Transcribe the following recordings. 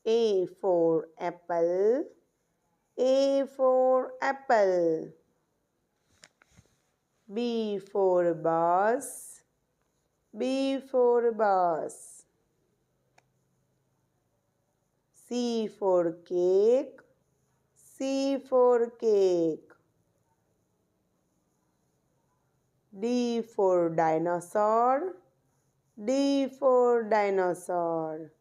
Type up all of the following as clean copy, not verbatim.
A for apple. A for apple. B for bus. B for bus. C for cake. C for cake. D for dinosaur. D for dinosaur.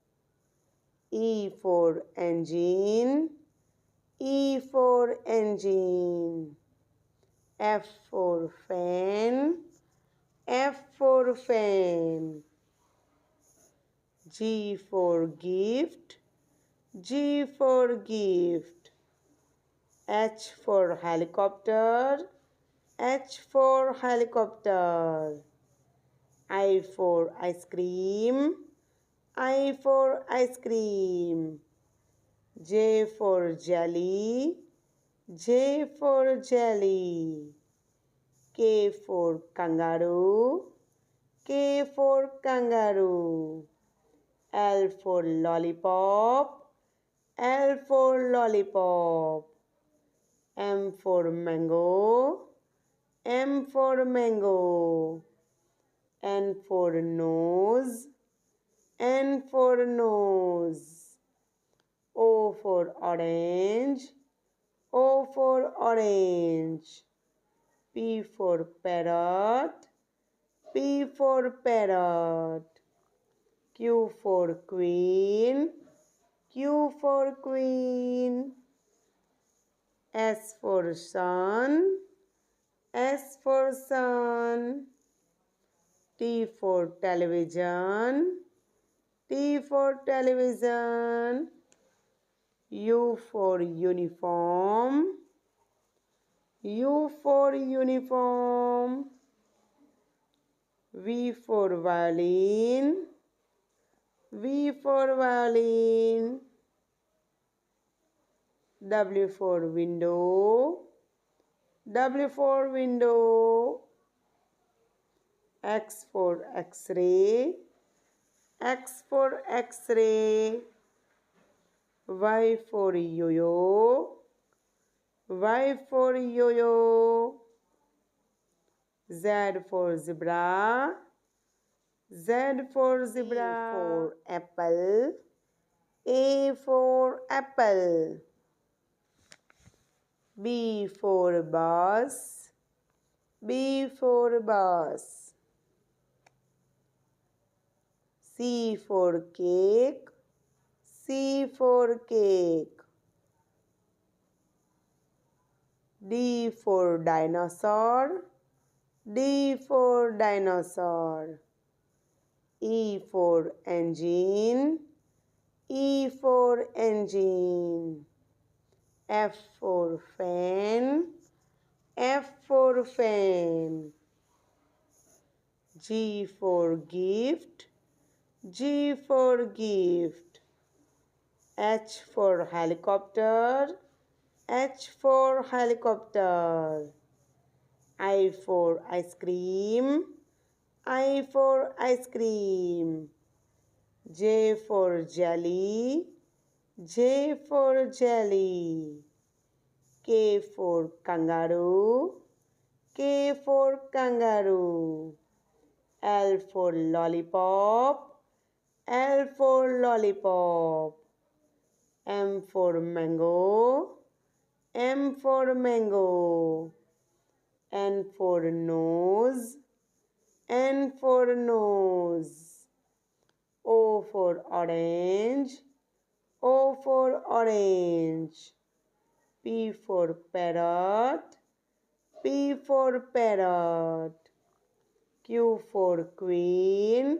E for engine. E for engine. F for fan. F for fan. G for gift. G for gift. H for helicopter. H for helicopter. I for ice cream. I for ice cream. J for jelly. J for jelly. K for kangaroo. K for kangaroo. L for lollipop. L for lollipop. M for mango. M for mango. N for nose. N for nose. O for orange. O for orange. P for parrot. P for parrot. Q for queen. Q for queen. S for sun. S for sun. T for television. T for television. U for uniform. U for uniform. V for violin. V for violin. W for window. W for window. X for X-ray. X for X-ray. Y for yo-yo. Y for yo-yo. Z for zebra. Z for zebra. A for apple. A for apple. B for bus. B for bus. C for cake. C for cake. D for dinosaur. D for dinosaur. E for engine. E for engine. F for fan. F for fan. G for gift. G for gift. H for helicopter. H for helicopter. I for ice cream. I for ice cream. J for jelly. J for jelly. K for kangaroo. K for kangaroo. L for lollipop. L for lollipop. M for mango. M for mango. N for nose. N for nose. O for orange. O for orange. P for parrot. P for parrot. Q for queen.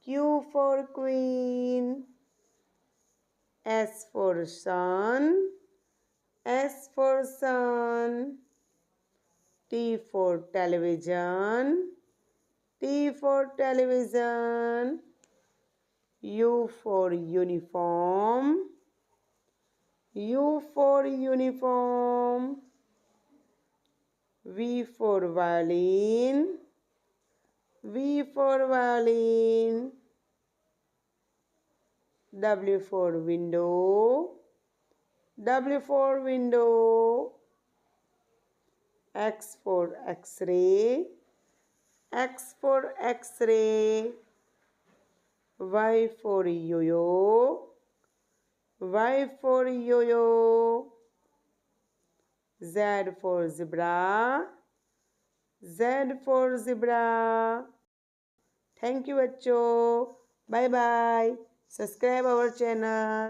Q for queen. S for sun. S for sun. T for television. T for television. U for uniform. U for uniform. V for violin. V for violin. W for window. W for window. X for X-ray. X for X-ray. Y for yo-yo. Y for yo-yo. Z for zebra. Z for zebra. Thank you बच्चों. Bye bye. Subscribe our channel.